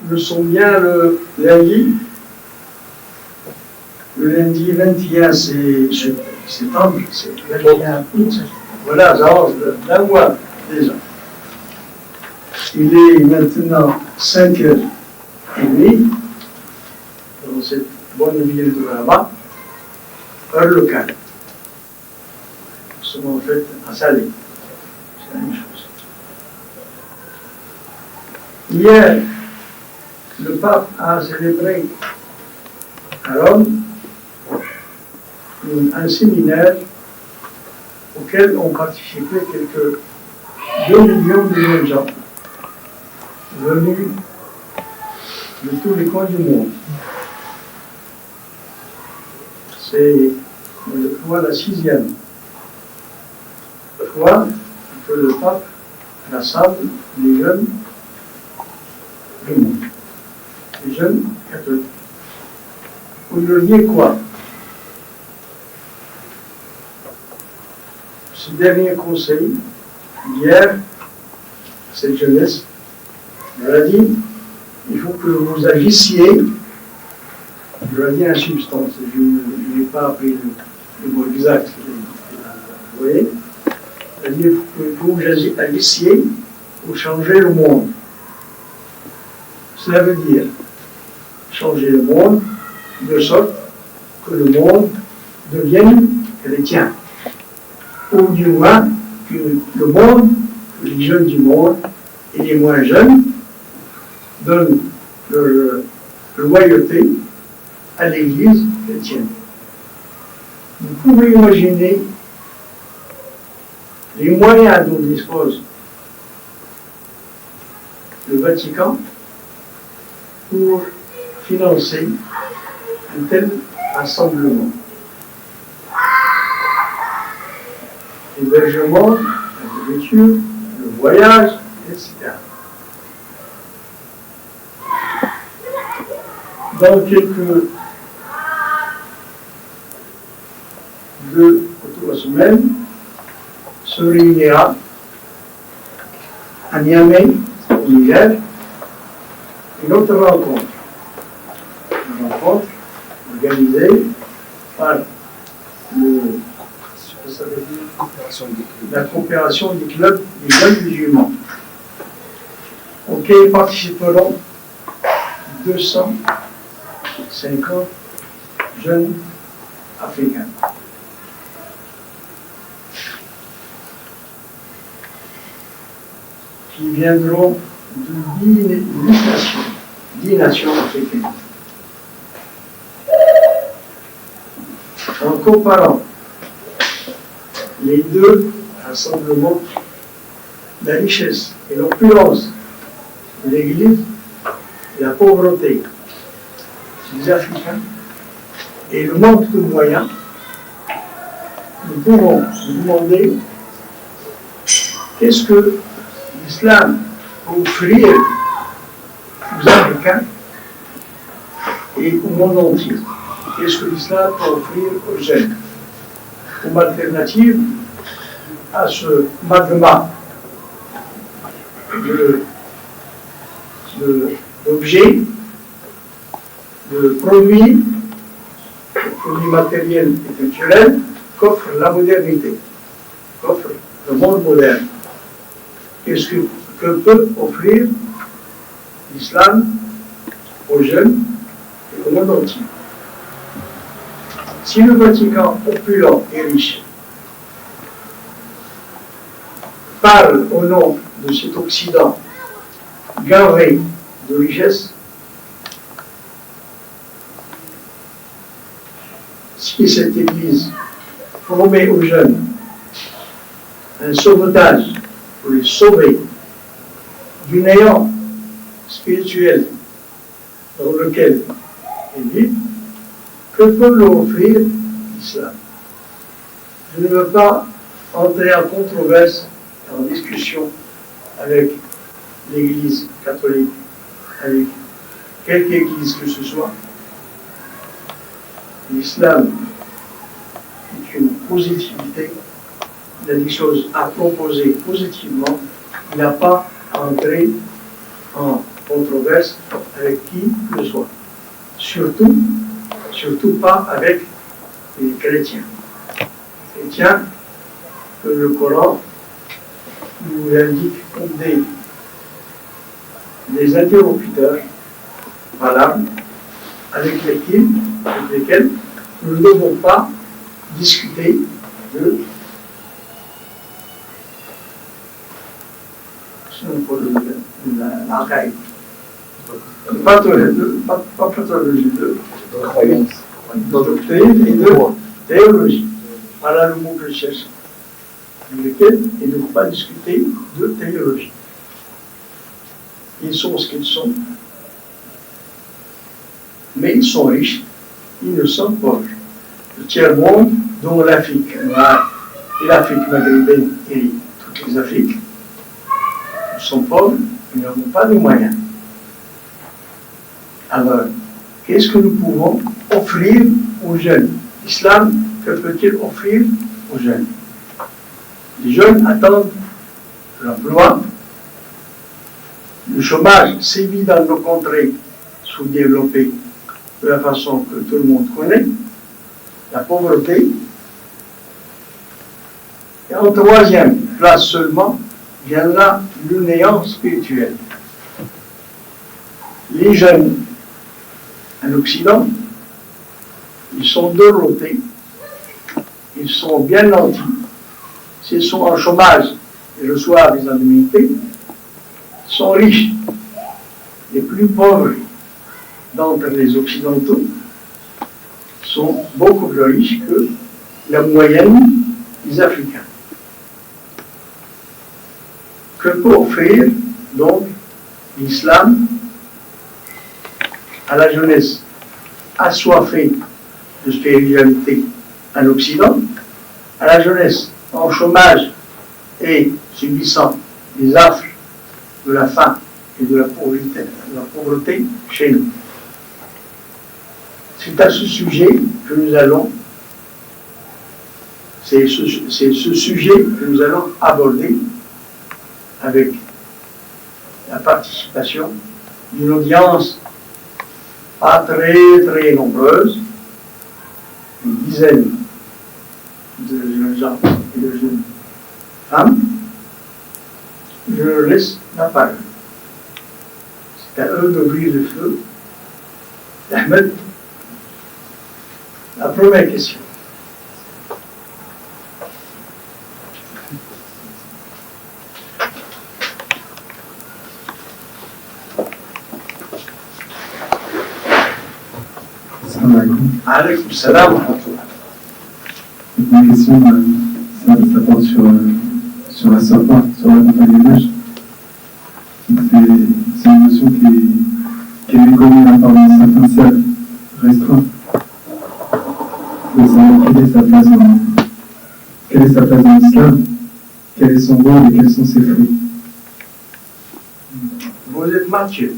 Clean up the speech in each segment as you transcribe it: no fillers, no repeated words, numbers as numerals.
nous sommes bien le lundi. Le lundi 21 septembre, c'est 21 août. Voilà, j'avance d'un mois déjà. Il est maintenant 5h30 dans cette bonne ville de Rabat, heure locale. Nous sommes en fait à Salé. C'est la même chose. Hier, le pape a célébré à Rome un séminaire auquel ont participé quelques 2 millions de jeunes gens venus de tous les coins du monde. C'est, je crois, la 6e fois que le pape rassemble les jeunes du monde, les jeunes catholiques. Vous leur dites quoi? Ce dernier conseil, hier, à cette jeunesse, elle a dit, il faut que vous agissiez, je leur ai dit en substance, je n'ai pas appris le mot exact, vous voyez, elle a dit, il faut que vous agissiez pour changer le monde. Cela veut dire changer le monde de sorte que le monde devienne chrétien. Ou du moins que le monde, que les jeunes du monde et les moins jeunes donnent leur loyauté à l'Église chrétienne. Vous pouvez imaginer les moyens dont dispose le Vatican pour financer un tel rassemblement. L'hébergement, la nourriture, le voyage, etc. Dans quelques 2 ou 3 semaines, se réunira à Niamey, au Niger, une autre rencontre. Une rencontre organisée par la coopération des clubs des jeunes musulmans, auxquels participeront 250 jeunes africains. Qui viendront de 10 nations africaines. En comparant les 2 rassemblements, la richesse et l'opulence de l'Église et la pauvreté des Africains et le manque de moyens, nous pouvons nous demander qu'est-ce que l'islam peut offrir aux Africains et au monde entier. Qu'est-ce que l'islam peut offrir aux jeunes comme alternative à ce magma d'objets, de produits matériels et culturels qu'offre la modernité, qu'offre le monde moderne. Qu'est-ce que peut offrir l'islam aux jeunes et au monde entier? Si le Vatican opulent et riche parle au nom de cet Occident gavé de richesse, si cette Église promet aux jeunes un sauvetage pour les sauver du néant spirituel dans lequel ils vivent, que peut leur offrir l'islam? Je ne veux pas entrer en controverse, en discussion avec l'Église catholique, avec quelque église que ce soit. L'islam est une positivité, il a des choses à proposer positivement, il n'a pas à entrer en controverse avec qui que ce soit. Surtout pas avec les chrétiens. Les chrétiens, que le Coran nous indique comme des interlocuteurs valables avec lesquels nous ne devons pas discuter de la raille. Pas pathologie, de doctrine et de théologie. Voilà le mot que je cherche. Avec lesquels il ne faut pas discuter de théologie. Ils sont ce qu'ils sont, mais ils sont riches, ils ne sont pauvres. Le tiers-monde, dont l'Afrique noire et l'Afrique maghrébine et toutes les Afriques, sont pauvres, ils n'ont pas de moyens. Alors, qu'est-ce que nous pouvons offrir aux jeunes? L'islam, que peut-il offrir aux jeunes? Les jeunes attendent l'emploi. Le chômage sévit dans nos contrées sous-développées de la façon que tout le monde connaît. La pauvreté. Et en troisième place seulement, viendra le néant spirituel. Les jeunes en Occident, ils sont dorlotés, ils sont bien nantis, s'ils sont en chômage et reçoivent des indemnités, ils sont riches. Les plus pauvres d'entre les Occidentaux sont beaucoup plus riches que la moyenne des Africains. Que peut offrir donc l'islam à la jeunesse assoiffée de spiritualité en Occident, à la jeunesse en chômage et subissant les affres de la faim et de la pauvreté chez nous? C'est à ce sujet que nous allons, c'est ce sujet que nous allons aborder avec la participation d'une audience pas très nombreuse, une dizaine de jeunes gens et de jeunes femmes. Je leur laisse la parole. C'est à eux d'ouvrir le feu. Ahmed, la première question. Alaykoum salam wa rahmatullah. Ma question, ça porte sur la safa, sur la pèlerinage. C'est une notion qui est méconnue par un certain cercle restreint. De savoir quelle est sa place dans l'islam, quel est son rôle et quels sont ses fruits. Vous êtes Mathieu.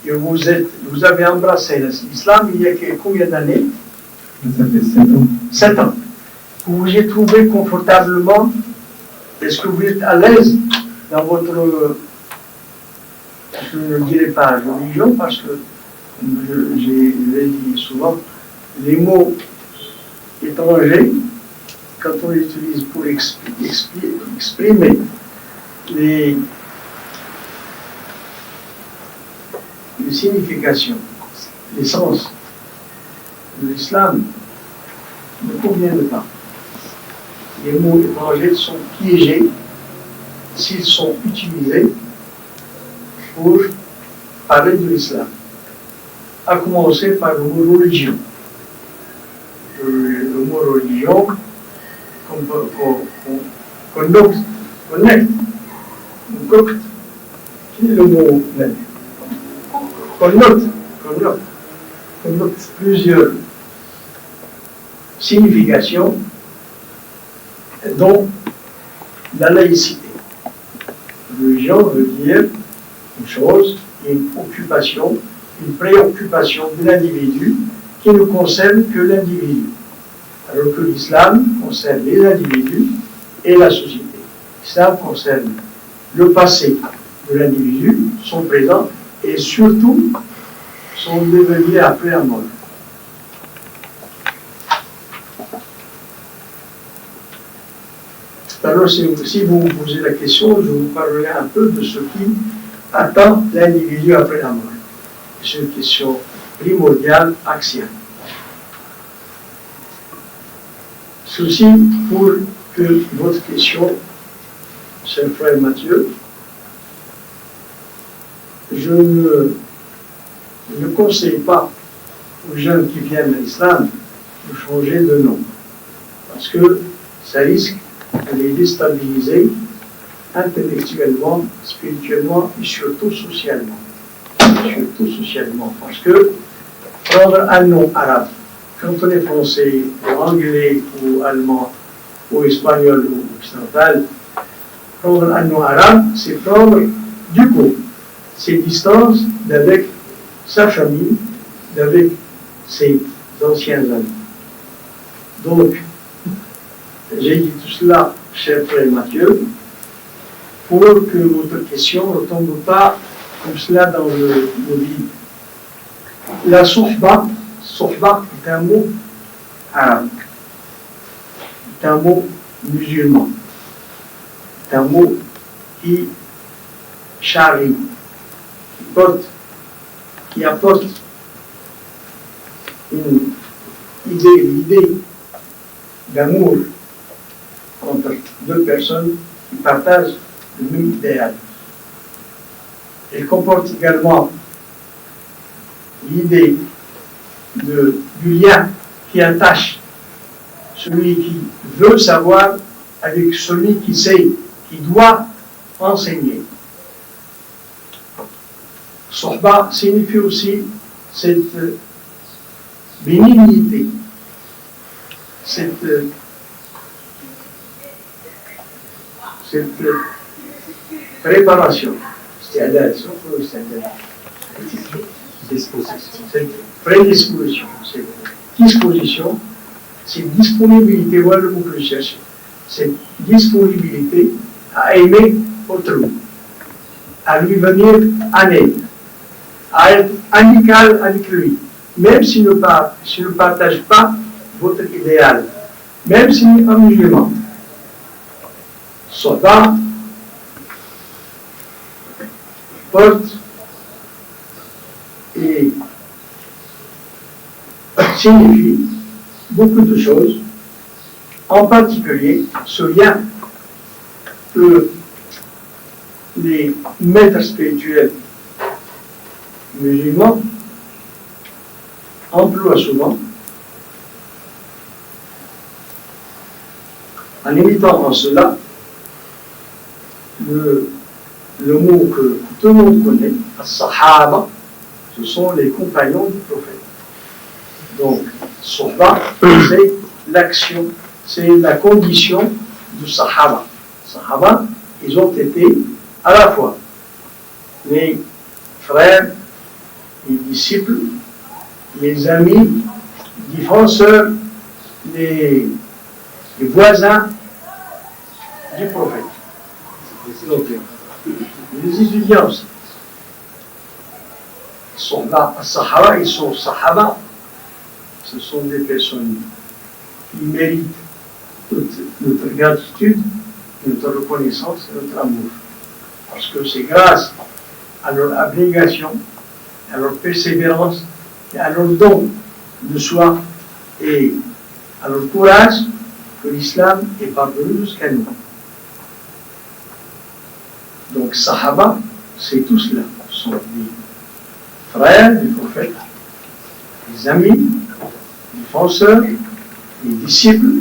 Et vous avez embrassé l'islam il y a combien d'années? Ça fait 7 ans. 7 ans. Vous vous y trouvez confortablement? Est-ce que vous êtes à l'aise dans votre, je ne dirais pas religion, parce que je l'ai dit souvent, les mots étrangers, quand on les utilise pour exprimer les significations, les sens de l'islam ne conviennent pas. Les mots étrangers sont piégés s'ils sont utilisés pour parler de l'islam. À commencer par le mot religion. Le mot religion connecte, quel est le mot même? Connote plusieurs significations, dont la laïcité. Religion veut dire une chose, une occupation, une préoccupation de l'individu qui ne concerne que l'individu, alors que l'islam concerne les individus et la société. L'islam concerne le passé de l'individu sont présents et surtout sont développés après la mort. Alors, si vous me posez la question, je vous parlerai un peu de ce qui attend l'individu après la mort. C'est une question primordiale, axiale. Ceci pour que votre question, cher frère Mathieu, je ne conseille pas aux jeunes qui viennent à l'islam de changer de nom, parce que ça risque de les déstabiliser intellectuellement, spirituellement et surtout socialement. Surtout socialement, parce que prendre un nom arabe, quand on est français, ou anglais, ou allemand, ou espagnol, ou occidental, prendre un nom arabe, c'est prendre du coup ses distances d'avec sa famille, d'avec ses anciens amis. Donc, j'ai dit tout cela, cher frère Mathieu, pour que votre question ne tombe pas comme cela dans le vide. La sohba est un mot arabe, est un mot musulman, est un mot qui charrie, qui apporte une l'idée d'amour entre deux personnes qui partagent le même idéal. Elle comporte également l'idée du lien qui attache celui qui veut savoir avec celui qui sait, qui doit enseigner. Sohba signifie aussi cette bénignité, cette préparation, prédisposition, disposition, c'est disponibilité, voilà le mot que je cherche, c'est disponibilité à aimer autrui, à lui venir en aide, à être amical avec lui, même s'il ne partage pas votre idéal, même s'il est un musulman. Sohba porte et signifie beaucoup de choses, en particulier ce lien que les maîtres spirituels musulmans emploient souvent en imitant en cela le mot que tout le monde connaît, as-sahaba, ce sont les compagnons du prophète. Donc, sohba, c'est l'action, c'est la condition du sahaba. Sahaba, ils ont été à la fois les frères, les disciples, les amis, les défenseurs, les voisins du prophète. Donc, les étudiants aussi. Sahaba, ils sont sahaba. Ce sont des personnes qui méritent toute notre gratitude, notre reconnaissance et notre amour. Parce que c'est grâce à leur abnégation, à leur persévérance et à leur don de soi et à leur courage que l'islam est parvenu jusqu'à nous. Donc, Sahaba, c'est tout cela. Ce sont des frères du prophète, des amis, des défenseurs, des disciples,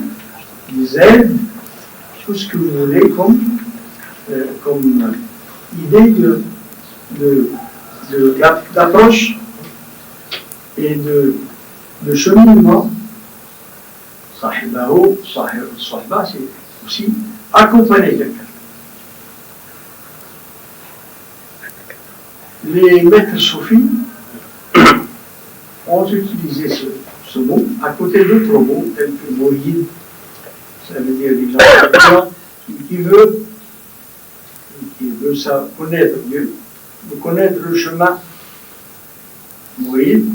des aides, tout ce que vous voulez comme idée d'approche et de cheminement. Sahibahu, Sahaba, c'est aussi accompagner quelqu'un. Les maîtres soufis ont utilisé ce mot à côté d'autres mots tels que moïd, ça veut dire les gens qui veut veut connaître Dieu, veut connaître le chemin, mouride,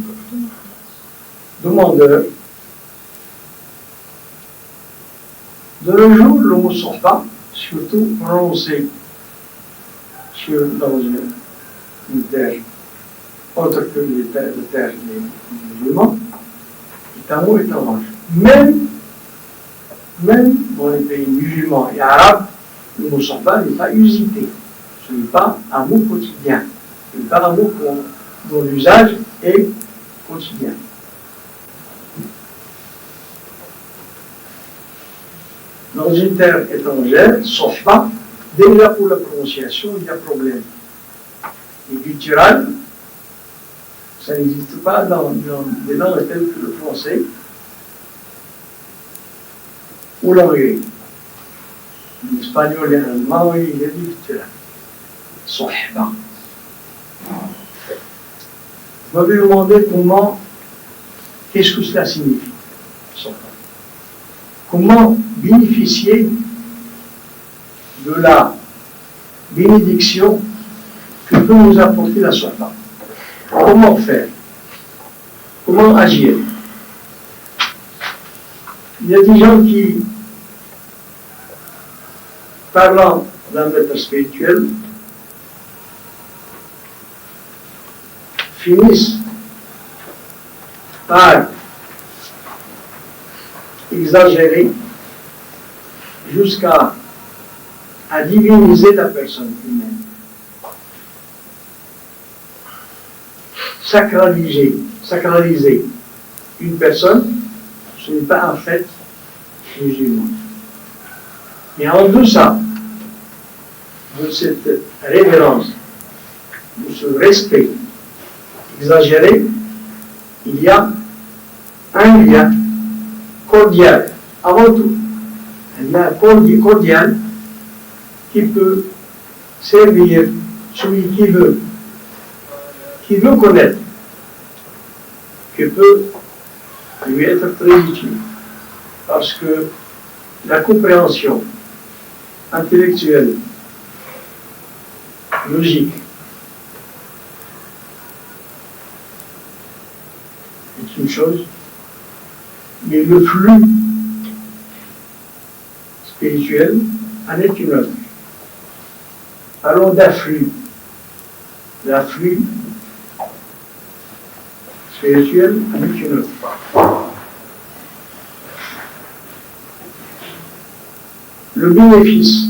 demandeur. De nos jours, le mot sortant, surtout prononcé dans une terre autre que les terres des musulmans, est un mot étrange. Même dans les pays musulmans et arabes, le mot sortant n'est pas usité. Ce n'est pas un mot quotidien. Ce n'est pas un mot dont l'usage est quotidien. Dans une terre étrangère, sortant, déjà pour la prononciation, il y a problème. Et guttural, ça n'existe pas dans des langues telles que le français ou l'anglais. L'espagnol et l'allemand, il y a du guttural. Sohba. Vous m'avez demandé qu'est-ce que cela signifie, sohba. Comment bénéficier de la bénédiction que peut nous apporter la sohba. Comment faire? Comment agir? Il y a des gens qui, parlant d'un maître spirituel, finissent par exagérer jusqu'à diviniser la personne humaine. Sacraliser une personne, ce n'est pas un fait musulman. Mais en deçà de cette révérence, de ce respect exagéré, il y a un lien cordial, avant tout, un lien cordial qui peut servir celui qui veut connaître, qui peut lui être très utile, parce que la compréhension intellectuelle, logique, est une chose, mais le flux spirituel en est une autre. Parlons d'afflux. L'afflux spirituel en est une autre. Le bénéfice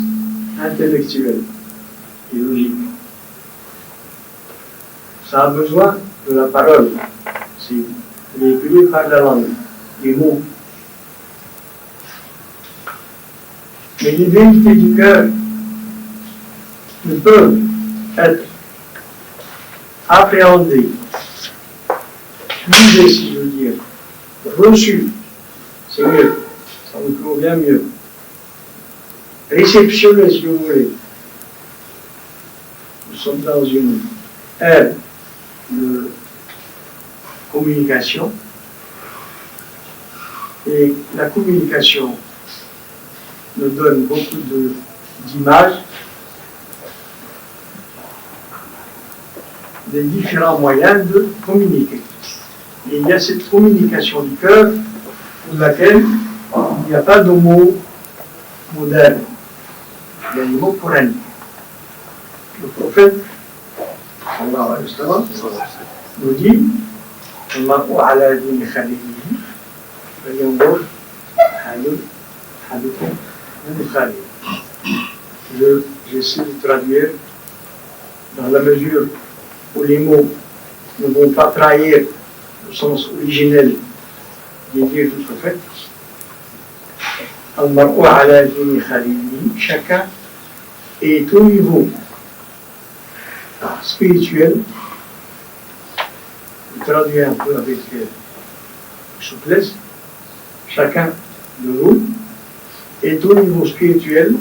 intellectuel et logique, ça a besoin de la parole. C'est véhiculé par la langue, les mots. Mais les vérités du cœur ne peuvent être appréhendées, puisées, si je veux dire, reçues, c'est mieux, ça me convient mieux. Réceptionnées, si vous voulez. Nous sommes dans une ère de communication, et la communication nous donne beaucoup d'images, des différents moyens de communiquer. Et il y a cette communication du cœur pour laquelle il n'y a pas de mots modernes, il y a des mots coraniques. Le prophète sallallahu alayhi wa sallam nous dit المرء على دين خليله فلينظر أحدكم من خليله. J'essaie de traduire dans la mesure où les mots ne vont pas trahir le sens originel des dires du prophète. المرء على دين خليله, chacun est au niveau spirituel. Je traduis un peu avec souplesse. Chacun de vous est au niveau spirituel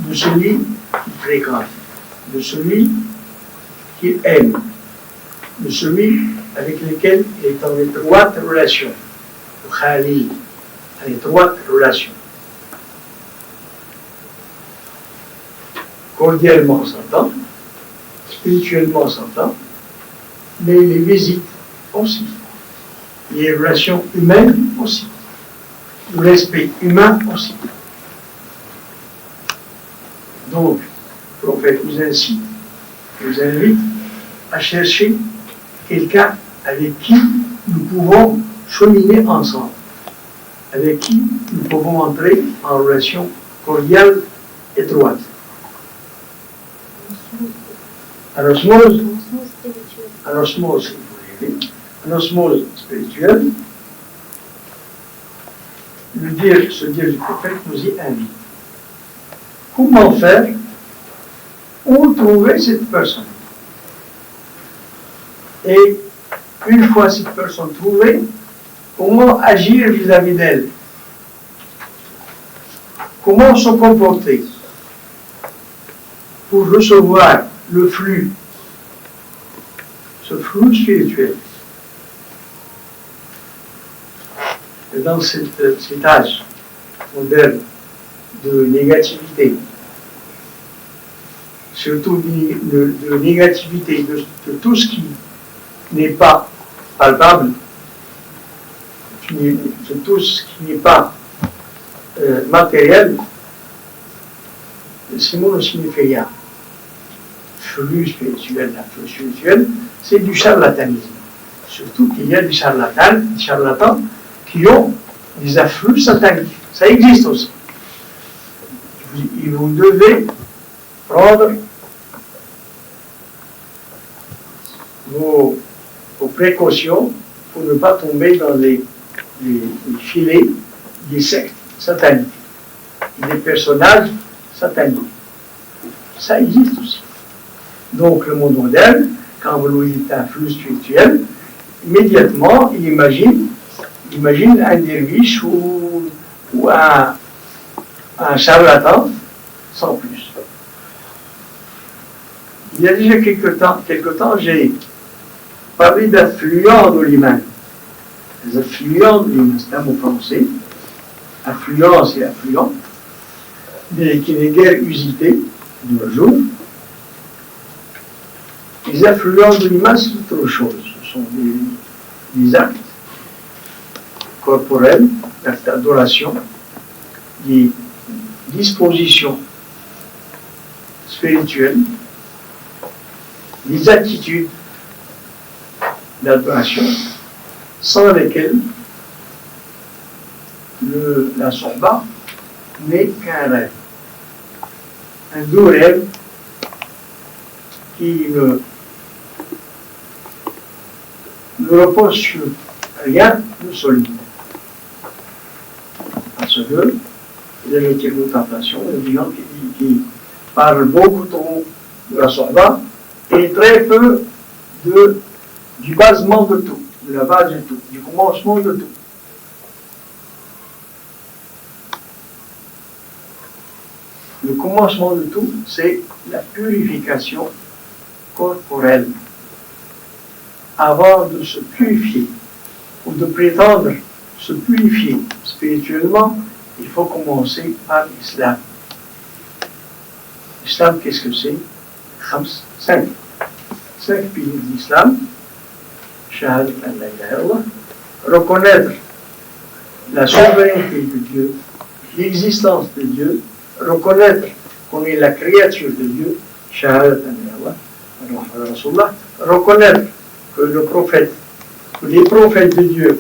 de celui qui fréquente, de celui qui aime, de celui avec lequel il est en étroite relation, le khalil, en étroite relation. cordialement on s'entend, spirituellement on s'entend, mais les visites aussi, les relations humaines aussi, le respect humain aussi. Donc, le prophète nous incite, nous invite à chercher quelqu'un avec qui nous pouvons cheminer ensemble, avec qui nous pouvons entrer en relation cordiale, étroite. En osmose spirituelle, ce dire du prophète nous y invite. Comment faire? Où trouver cette personne? Et une fois cette personne trouvée, comment agir vis-à-vis d'elle? Comment se comporter pour recevoir le flux, ce flux spirituel? Et dans cet âge moderne de négativité, surtout de négativité de tout ce qui n'est pas palpable, de tout ce qui n'est pas matériel, ces mots ne signifient rien. Flux spirituel, la flux spirituel, c'est du charlatanisme. Surtout qu'il y a des charlatans qui ont des afflux sataniques. Ça existe aussi. Et vous devez prendre vos précautions pour ne pas tomber dans les filets des sectes sataniques et des personnages sataniques. Ça existe aussi. Donc le monde moderne, quand vous lui dites un flux spirituel, immédiatement il imagine un derviche ou un charlatan sans plus. Il y a déjà quelque temps, j'ai parlé d'affluents de l'humain. Les affluents de l'humain, c'est un mot français. Affluent, c'est affluent, mais qui n'est guère usité de nos jours. Les affluents de l'humain, c'est autre chose. Ce sont des actes corporels, d'actes d'adoration, des dispositions spirituelles, des attitudes d'adoration sans lesquelles la somba n'est qu'un rêve, un doux rêve qui ne repose sur rien de solide. Parce que il y a une tentation, des gens qui parlent beaucoup trop de la somba et très peu du basement de tout, de la base de tout, du commencement de tout. Le commencement de tout, c'est la purification corporelle. Avant de se purifier, ou de prétendre se purifier spirituellement, il faut commencer par l'islam. L'islam, qu'est-ce que c'est? 5 piliers de l'islam. Shahadat an la ilaha illallah. Reconnaître la souveraineté de Dieu, l'existence de Dieu, reconnaître qu'on est la créature de Dieu, Shahadat an la ilaha illallah, reconnaître que les prophètes de Dieu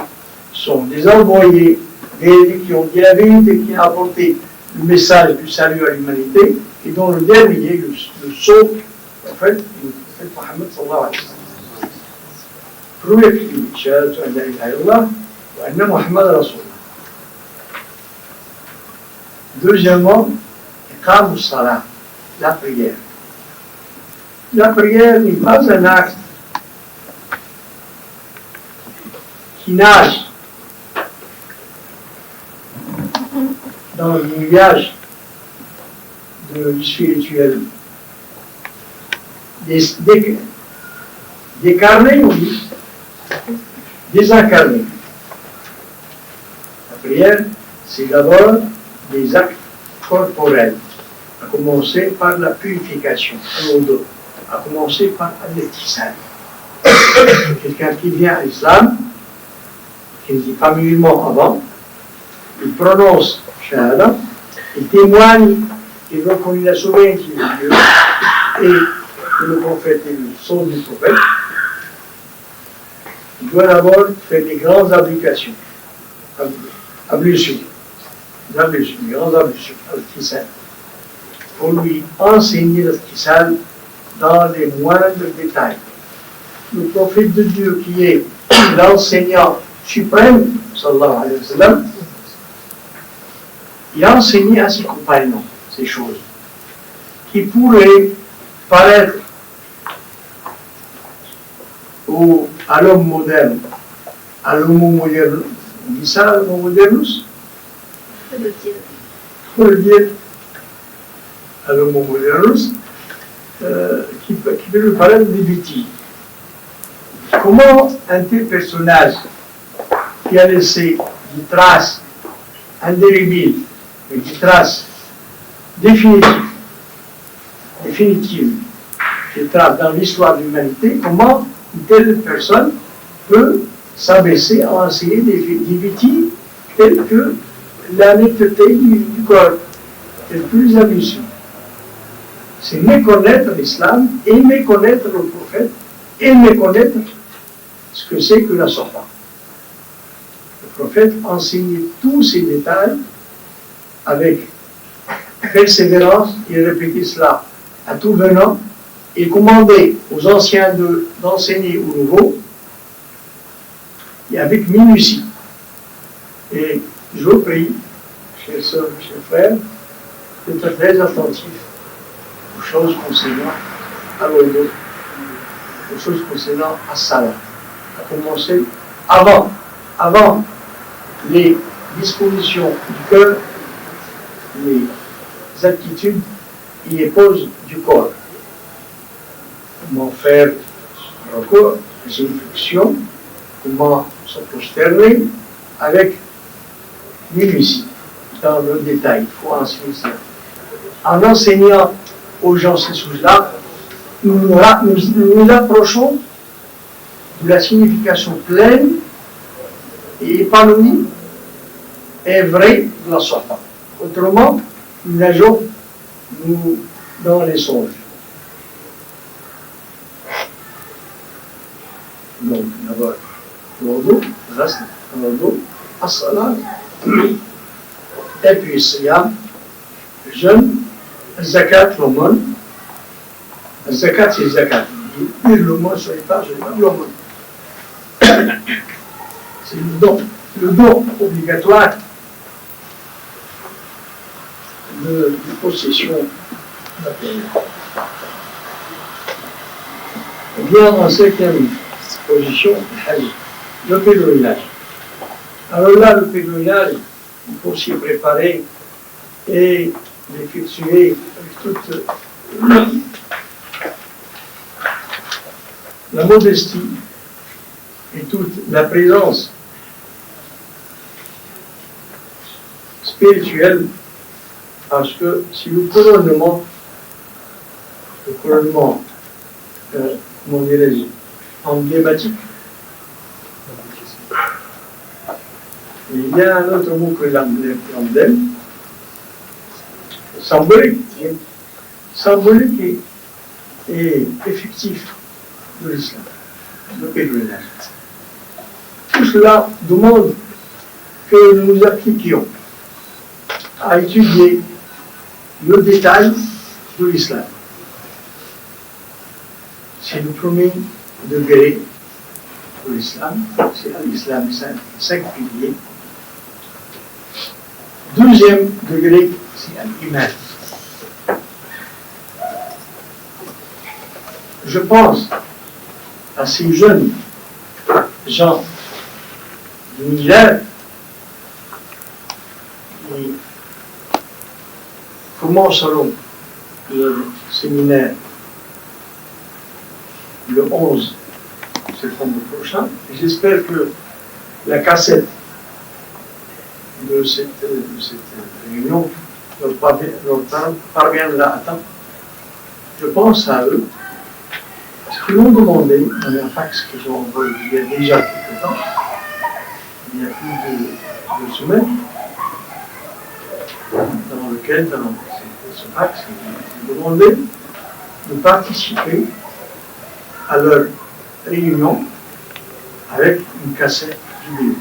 sont des envoyés, qui ont dit la vérité, qui ont apporté le message du salut à l'humanité, et dont le dernier, le sceau, prophète Mohammed sallallahu alayhi wa sallam. Premier Shahadat an la ilaha illallah, wa anna Muhammad Rasulullah. Deuxièmement, Iqam as-salat, la prière. La prière n'est pas un acte qui nage dans le nuage du spirituel. Décarné, on dit. Désincarné. La prière, c'est d'abord des actes corporels. à commencer par la purification, à commencer par l'Iqtisad. Quelqu'un qui vient à l'islam, qui n'était pas musulman avant, il prononce Shahada, il témoigne qu'il reconnaît la souveraineté de Dieu et que le prophète est le son du prophète. Il doit d'abord faire des grandes ablutions, des grandes ablutions, al-Qisal, pour lui enseigner l'Qisal dans les moindres détails. Le prophète de Dieu, qui est l'enseignant suprême, sallallahu alayhi wa sallam, il a enseigné à ses compagnons ces choses qui pourraient paraître à l'homme moderne, à l'homo modernus, on dit ça, l'homo modernus? Faut le dire, à l'homo modernus, qui peut lui paraître des bêtises. Comment un tel personnage qui a laissé des traces indélébiles, mais des traces définitives, des traces dans l'histoire de l'humanité, comment une telle personne peut s'abaisser à enseigner des bêtises telles que la netteté du corps, telles que les ambitions. C'est méconnaître l'islam et méconnaître le prophète et méconnaître ce que c'est que la sorta. Le prophète enseignait tous ces détails avec persévérance, il répétait cela à tout venant, il commandait aux anciens d'enseigner aux nouveaux, et avec minutie. Et je vous prie, chers sœurs, chers frères, d'être très attentifs aux choses concernant à l'audio, aux choses concernant à Salah, à commencer avant les dispositions du cœur, les attitudes et les poses du corps. Comment faire encore les inflexions, comment se prosterner avec minutie, dans le détail. Il faut enseigner ça. En enseignant aux gens ces choses-là, nous approchons de la signification pleine et épanouie et vraie de la sorta. Autrement, nous nageons dans les songes. Donc, d'abord, l'odo, reste l'odo, as-salat, et puis siyam, jeûne, zakat, l'aumône. Zakat, c'est zakat. Et l'aumône, ce n'est pas l'aumône. C'est le don obligatoire de possession matérielle. Eh bien, en cinquième position, le pèlerinage. Alors là, le pèlerinage, il faut s'y préparer et l'effectuer avec toute la modestie et toute la présence spirituelle, parce que si le couronnement, comment dirais-je, emblématique, il y a un autre mot que l'emblème, symbolique et effectif de l'islam, le pèlerinage. Tout cela demande que nous nous appliquions à étudier le détail de l'islam. C'est le premier degré de l'islam, c'est l'islam 5 piliers. Deuxième degré, c'est l'iman. Je pense à ces jeunes gens de millénaires qui commenceront leur séminaire le 11 septembre prochain. J'espère que la cassette de cette réunion leur parviendra à temps. Je pense à eux, parce qu'ils l'ont demandé dans un fax qu'ils ont envoyé il y a déjà quelque temps, il y a plus de semaines, dans lequel, dans ce fax, ils demandaient de participer à leur réunion avec une cassette vidéo.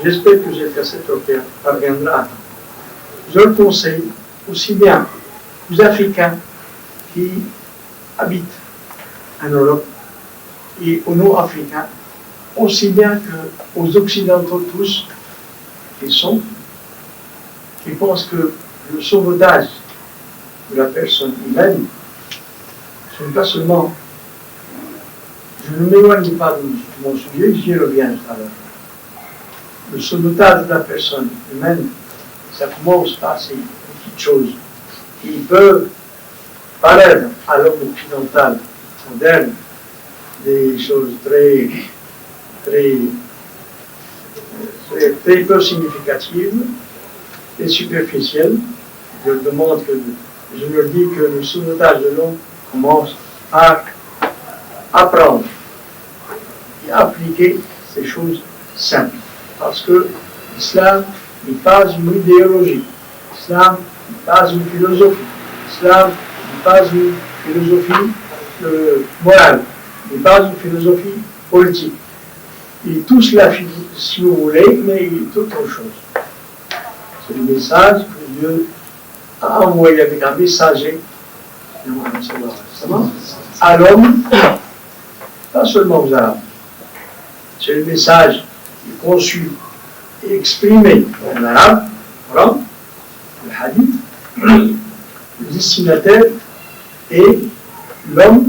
J'espère que cette cassette parviendra à temps. Je le conseille aussi bien aux Africains qui habitent en Europe et aux non-Africains, aussi bien qu'aux Occidentaux tous, qui pensent que le sauvetage de la personne humaine, ce n'est pas seulement, je ne m'éloigne pas de mon sujet, j'y reviens tout à l'heure. Le sauvetage de la personne humaine, ça commence par ces petites choses qui peuvent paraître à l'homme occidental moderne des choses très peu significatives et superficielles. Je leur dis que le sauvetage de l'homme commence par apprendre et appliquer ces choses simples. Parce que l'islam n'est pas une idéologie, l'islam n'est pas une philosophie, l'islam n'est pas une philosophie morale, n'est pas une philosophie politique. Il est tout cela, si vous voulez, mais il est autre chose. C'est le message que Dieu a envoyé avec un messager à l'homme, pas seulement aux Arabes. C'est le message qui est conçu et exprimé en arabe, le hadith, le destinataire est l'homme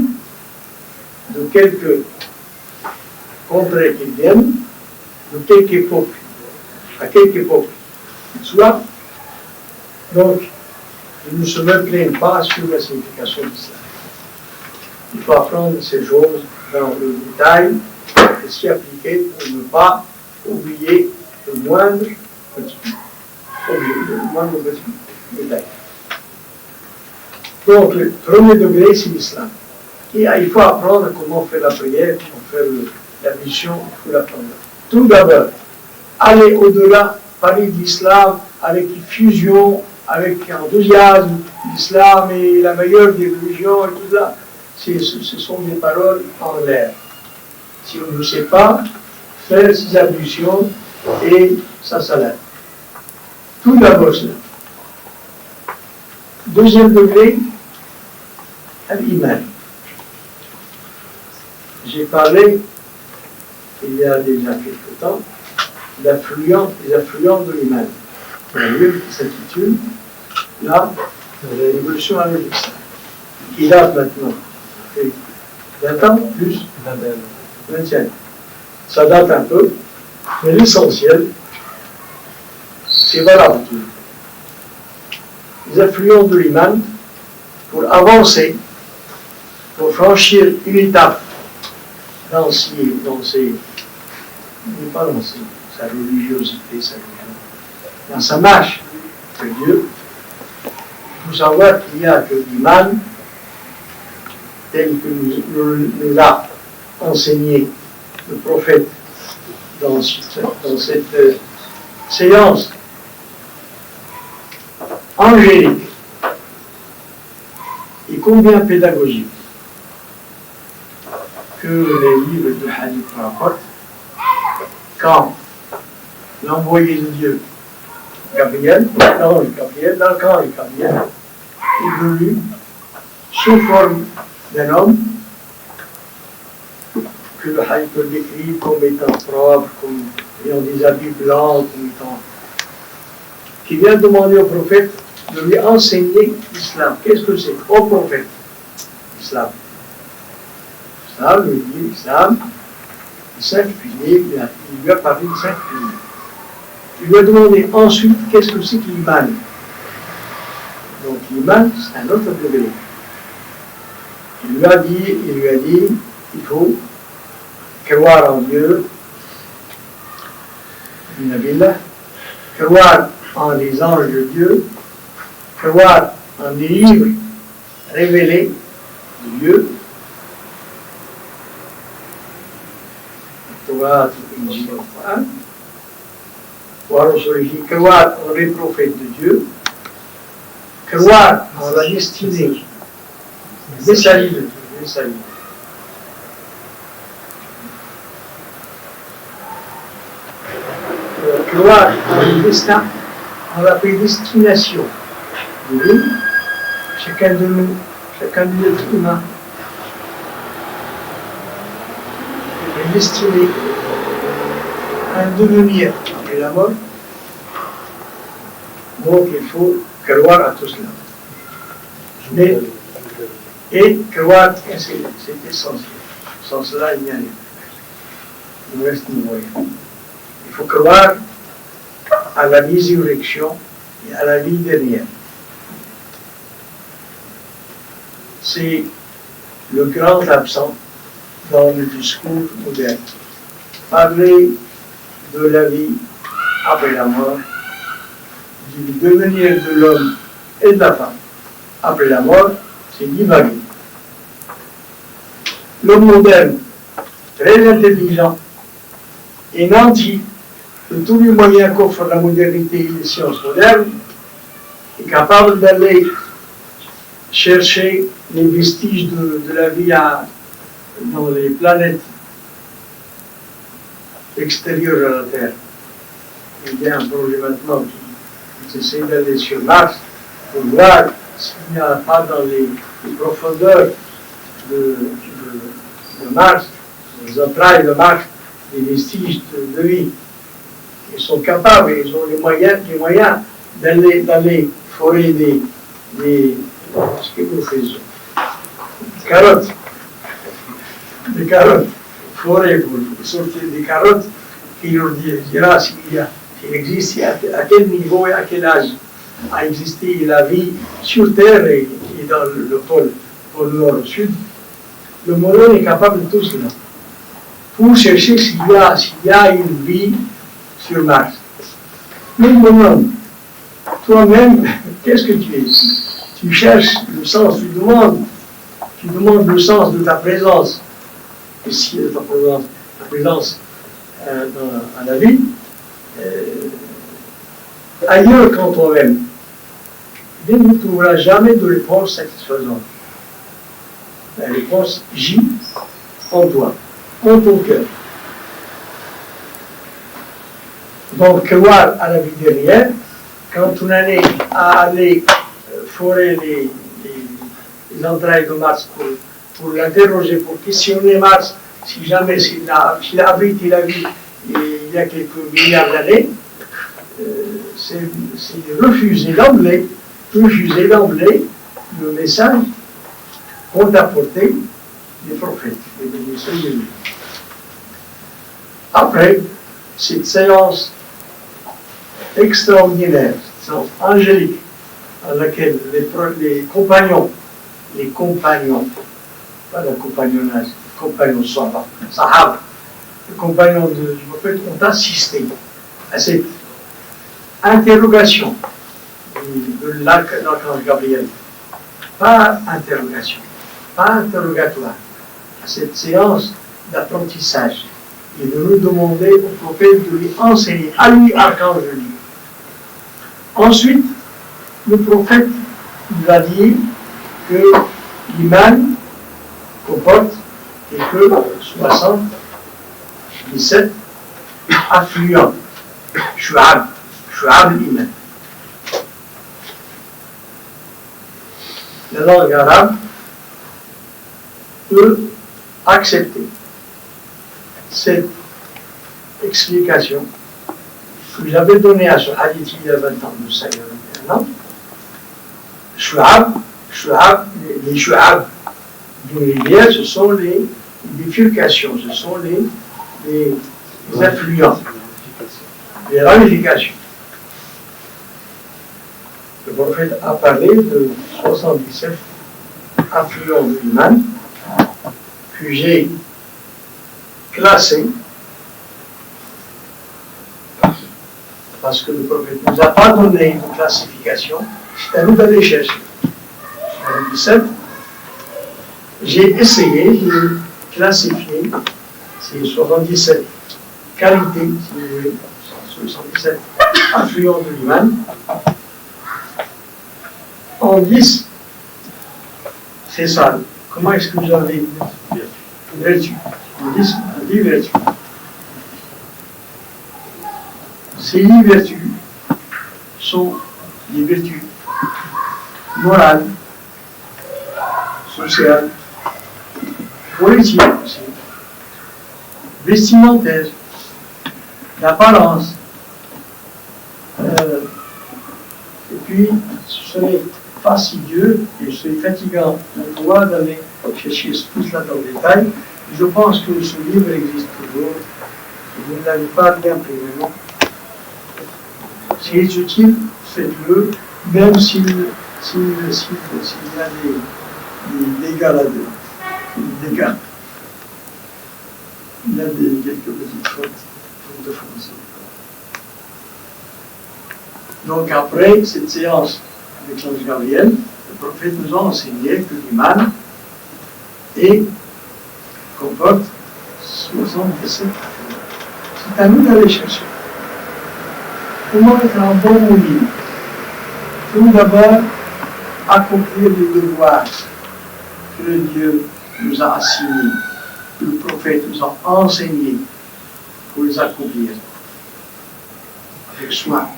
de quelque contrée qu'il vienne, de quelque époque, à quelque époque qu'il soit. Donc, ils ne se plaignent pas sur la signification de l'islam. Il faut apprendre ces choses dans le détail et s'y appliquer pour ne pas oublier le moindre petit détail. Donc, le premier degré, c'est l'islam. Et il faut apprendre comment faire la prière, comment faire la mission, il faut l'apprendre. Tout d'abord, aller au-delà, parler de l'islam avec fusion, avec enthousiasme. L'islam est la meilleure des religions et tout ça. Ce sont des paroles en l'air. Si on ne sait pas faire ses ablutions et sa salade. Tout d'abord cela. Deuxième degré, l'iman. J'ai parlé, il y a déjà quelque temps, des affluents de l'iman. Un livre qui s'intitule La révolution à l'islam, qui date maintenant. 20 ans, plus 25. Ça date un peu, mais l'essentiel, c'est valable. Les affluents de l'iman, pour avancer, pour franchir une étape dans sa religiosité, dans sa marche de Dieu, il faut savoir qu'il n'y a que l'iman tel que nous l'a enseigné le prophète dans cette séance angélique et combien pédagogique que les livres de hadith rapportent, quand l'envoyé de Dieu, Gabriel, l'archange Gabriel, est venu sous forme d'un homme que le hadith décrit comme étant propre, comme ayant des habits blancs, qui vient demander au prophète de lui enseigner l'islam. Qu'est-ce que c'est? Au prophète, l'islam. L'islam, lui dit l'islam, les 5 piliers, il lui a parlé de 5 piliers. Il lui a demandé ensuite qu'est-ce que c'est que l'iman. Donc l'iman, c'est un autre degré. Il lui a dit, il faut croire en Dieu, croire en les anges de Dieu, croire en des livres révélés de Dieu, croire en les prophètes de Dieu, croire en la destinée, le messager de Dieu, le messager. Croire en le destin, en la prédestination de Dieu, chacun de nous, chacun de l'être humain, est destiné à un devenir après la mort. Donc il faut croire à tout cela. Et croire, c'est essentiel. Sans cela, il n'y a rien. Il reste une moyen. Il faut croire à la résurrection et à la vie dernière. C'est le grand absent dans le discours moderne. Parler de la vie après la mort, du devenir de l'homme et de la femme après la mort, c'est divaguer. L'homme moderne, très intelligent et nanti de tous les moyens qu'offre la modernité et les sciences modernes, est capable d'aller chercher les vestiges de la vie dans les planètes extérieures à la Terre. Il y a un projet maintenant qui essaie d'aller sur Mars pour voir s'il n'y a pas dans les profondeurs de Mars, les entrailles de Mars, des vestiges de vie. Ils sont capables, ils ont les moyens d'aller forer ce que nous faisons. Des carottes, forer pour sortir des carottes, qui nous dira s'il existe, à quel niveau et à quel âge a existé la vie sur Terre et dans le pôle nord au sud. Le modèle est capable de tout cela. Pour chercher s'il y a une vie sur Mars. Mais bonhomme, toi-même, qu'est-ce que tu es ici? Tu cherches le sens, tu demandes le sens de ta présence, ici, de ta présence dans la vie, ailleurs qu'en toi-même. Tu ne trouveras jamais de réponse satisfaisante. La réponse gît en toi, en ton cœur. Donc, croire à la vie dernière, quand on en est à aller forer les entrailles de Mars pour l'interroger, pour questionner Mars, si jamais s'il a abrité la vie il y a quelques milliards d'années, c'est refuser d'emblée le message qu'ont apporté les prophètes, les bénédictions de Dieu. Après cette séance extraordinaire, cette séance angélique, dans laquelle les compagnons, pas le compagnonnage, les compagnons sahaba, les compagnons du prophète ont assisté à cette interrogation de l'archange Gabriel. Pas interrogation, pas interrogatoire, à cette séance d'apprentissage et de nous demander au prophète de lui enseigner, à lui, archange lui. Ensuite, le prophète nous a dit que l'imam comporte que 77 affluents, shu'ab l'imam. La langue arabe peut accepter cette explication que j'avais donnée à ce hadith il y a 20 ans, de ça il y a 21 ans. Les shu'ab d'une rivière, ce sont les bifurcations, ce sont les affluents, les ramifications. Le prophète a parlé de 77 affluents de l'imam que j'ai classés parce que le prophète ne nous a pas donné une classification, C'est à nous d'aller chercher. En 2017, j'ai essayé de classifier ces 77 qualités, si vous voulez, 77 affluents de l'Iman, en 10 khissal. Comment est-ce que vous avez vertu? En 10 vertus. Ces 10 vertus sont des vertus morales, sociales, politiques aussi, vestimentaires, d'apparence. Et puis, ce serait fastidieux et ce serait fatigant de pouvoir d'aller chercher tout cela dans le détail. Je pense que ce livre existe toujours. Vous ne l'avez pas bien pris, non? S'il est utile, faites-le, même s'il y a des dégâts là-dedans. Des dégâts. Il y a quelques petites fautes de français. Donc après cette séance avec l'ange Gabriel, le prophète nous a enseigné que l'Iman comporte 77. C'est à nous d'aller chercher. Comment être un bon moulin? Tout d'abord, accomplir les devoirs que Dieu nous a assignés, que le prophète nous a enseignés pour les accomplir avec soin.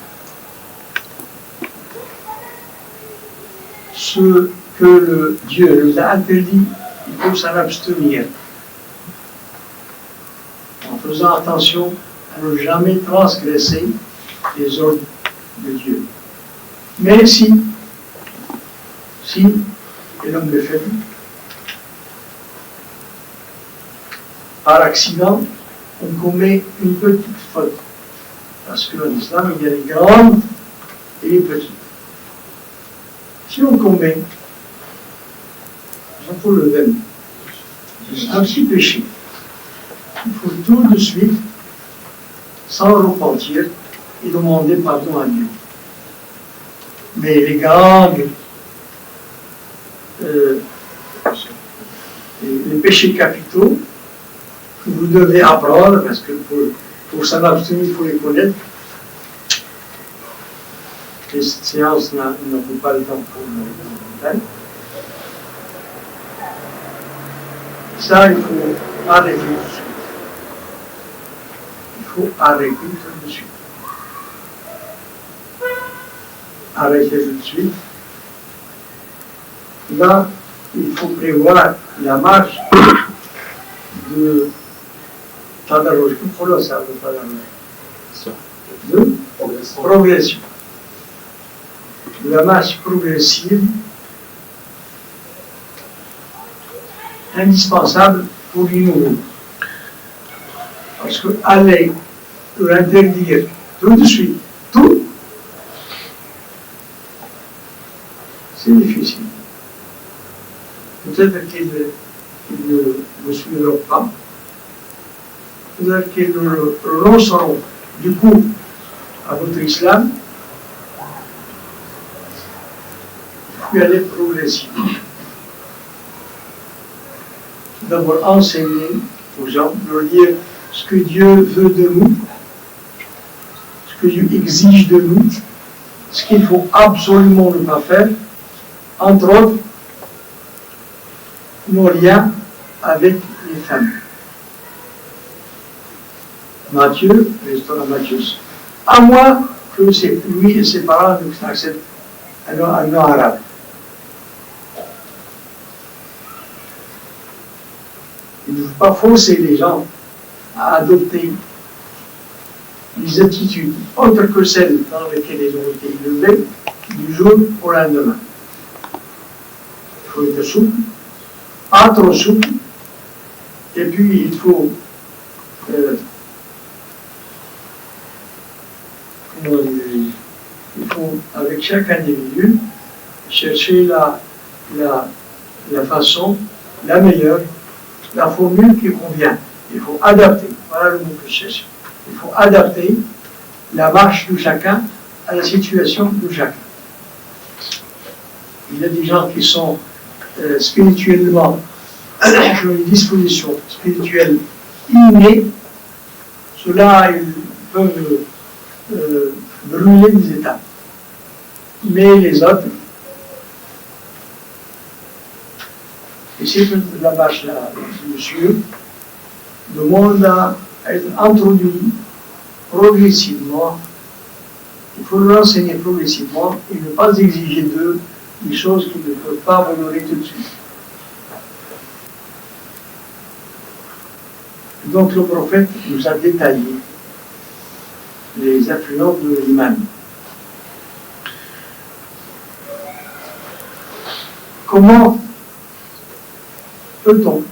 Ce que Dieu nous a interdit, il faut s'en abstenir, en faisant attention à ne jamais transgresser les ordres de Dieu. Mais si et l'homme le fait, par accident, on commet une petite faute. Parce qu'en islam, il y a les grandes et les petites. Si on commet, il faut le même. C'est un petit péché. Il faut tout de suite, sans repentir, et demander pardon à Dieu. Mais les grandes, les péchés capitaux, que vous devez apprendre, parce que pour s'en abstenir, il faut les connaître. Et cette séance n'a pas le temps pour le détail. Ça, il faut arrêter tout de suite. Il faut arrêter tout de suite. Arrêter tout de suite. Là, il faut prévoir la marche de Tadaroj, de progression. La marche progressive indispensable pour l'innover. Parce que aller leur interdire tout de suite, tout, c'est difficile. Peut-être qu'ils ne vous suivront pas, peut-être qu'ils renonceront du coup à votre islam. Il faut y aller progressivement. D'abord enseigner aux gens, leur dire ce que Dieu veut de nous, ce que Dieu exige de nous, ce qu'il faut absolument ne pas faire, entre autres, nos liens avec les femmes. Matthieu, restaurant Matthieu, à moins que c'est lui et ses parents acceptent un nom arabe. Il ne faut pas forcer les gens à adopter des attitudes autres que celles dans lesquelles ils ont été élevés du jour au lendemain. Il faut être souple, pas trop souple, et puis il faut avec chaque individu chercher la façon, la meilleure, la formule qui convient. Il faut adapter, voilà le mot que je cherche. Il faut adapter la marche de chacun à la situation de chacun. il y a des gens qui sont spirituellement, qui ont une disposition spirituelle innée, ceux-là, ils peuvent brûler des étapes. Mais les autres, ici, la marche là, monsieur, demande à être introduit progressivement. Il faut leur enseigner progressivement et ne pas exiger d'eux des choses qu'ils ne peuvent pas honorer tout de suite. Donc le prophète nous a détaillé les influences de l'imam. Comment peut-on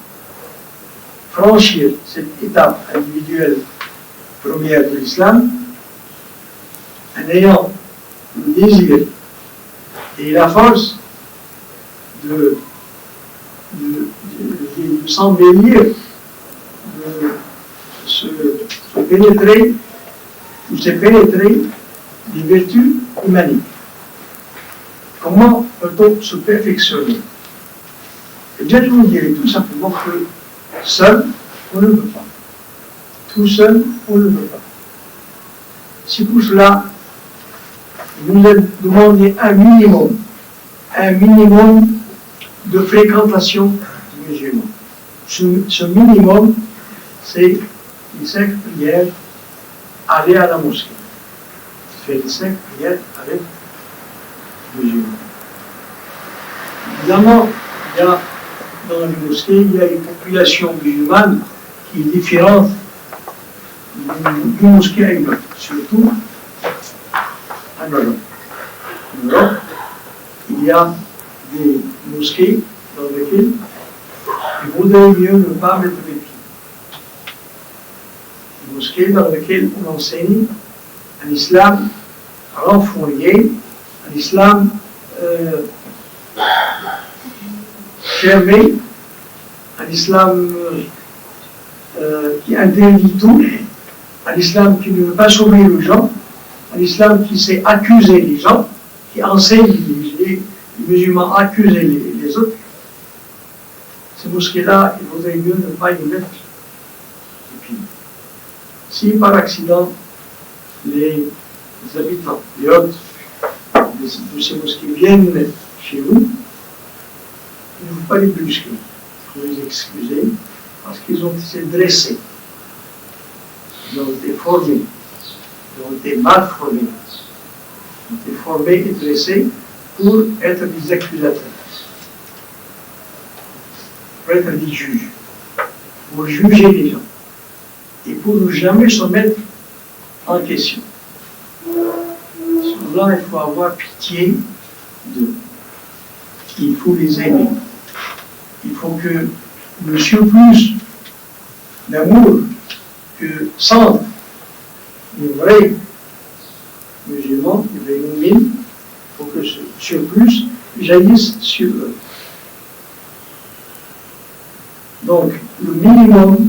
franchir cette étape individuelle première de l'islam en ayant le désir et la force de s'embellir, de se pénétrer ou se pénétrer des vertus humaniques. Comment peut-on se perfectionner? Eh bien, je vous dirais tout simplement que seul, on ne peut pas. Tout seul, on ne peut pas. C'est pour cela que nous avons demandé un minimum de fréquentation du musulman. Ce minimum, c'est les 5 prières, aller à la mosquée. Faire les 5 prières avec le musulman. Évidemment, il y a dans les mosquées, il y a une population musulmane qui est différente d'une mosquée à une autre, surtout en Europe. En Europe, il y a des mosquées dans lesquelles il vaudrait mieux ne pas mettre les pieds. Des mosquées dans lesquelles on enseigne un islam renfrogné, un islam fermé, un islam qui interdit tout, un islam qui ne veut pas sauver les gens, un islam qui sait accuser les gens, qui enseigne les musulmans à accuser les autres. Ces mosquées-là, il vaudrait mieux ne pas y mettre les pieds. Si par accident, les habitants, les hôtes de ces mosquées viennent chez vous, il ne faut pas les brusquer, il faut les excuser, parce qu'ils ont été dressés, ils ont été formés, ils ont été mal formés, ils ont été formés et dressés pour être des accusateurs, pour être des juges, pour juger les gens, et pour ne jamais se mettre en question. Sur là, il faut avoir pitié d'eux. Il faut les aimer. Il faut que le surplus d'amour que sentent les vrais musulmans, les vrais musulmans, il faut que ce surplus jaillisse sur eux. Donc, le minimum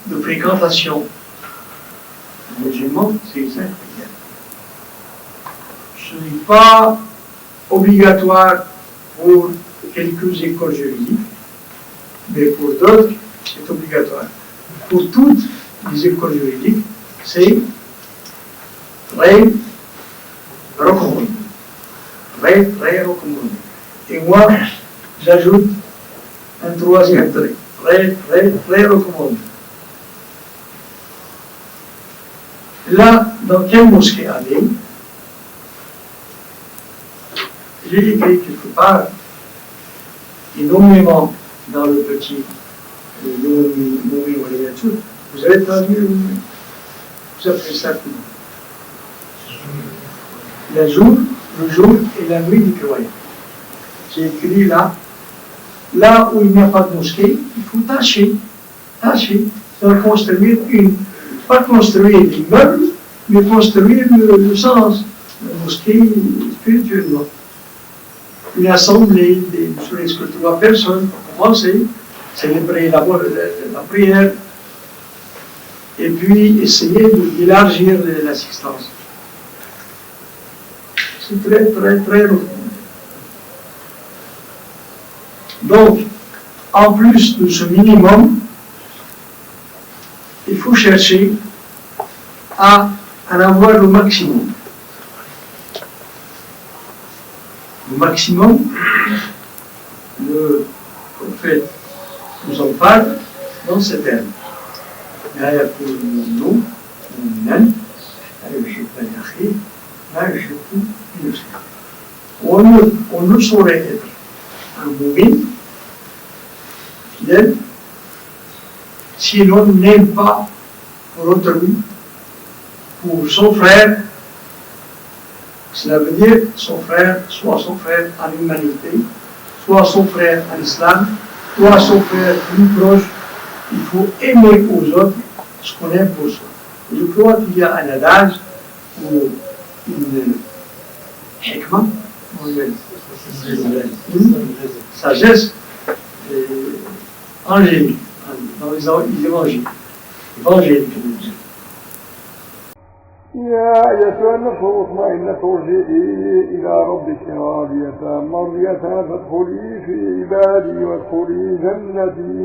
de fréquentation musulman, c'est les 5 prières. Ce n'est pas obligatoire pour quelques écoles juridiques, mais pour d'autres, c'est obligatoire. Pour toutes les écoles juridiques, c'est très recommandé. Très, très recommandé. Et moi, j'ajoute un troisième trait. Très, très, très recommandé. Là, dans quelle mosquée aller? J'ai écrit quelque part, énormément dans le petit vous avez traduit, vous appelez ça comment? Le jour et la nuit du croyant. J'ai écrit là où il n'y a pas de mosquée, il faut tâcher, de construire pas construire des meubles, mais construire le sens, la mosquée spirituellement. Une assemblée de ne serait-ce que 3 personnes pour commencer, célébrer la prière, et puis essayer d'élargir l'assistance. C'est très, très, très recommandé. Donc, en plus de ce minimum, il faut chercher à en avoir le maximum. Le maximum, le prophète nous en parle dans ces termes. لا يكون المؤمن مؤمنا لا يحب لأخيه ما يحب لنفسه. On ne saurait être un mu'min fidèle si l'on n'aime pas pour autrui, pour son frère. Cela veut dire son frère, soit son frère en humanité, soit son frère en islam, soit son frère plus proche. Il faut aimer aux autres ce qu'on aime pour soi. Je crois qu'il y a un adage ou une hikmah, une sagesse angélique dans les évangiles. Évangélique, je veux dire. يا أيتها النفس المطمئنة ارجعي إلى ربك راضية مرضية فادخلي في عبادي وادخلي جنتي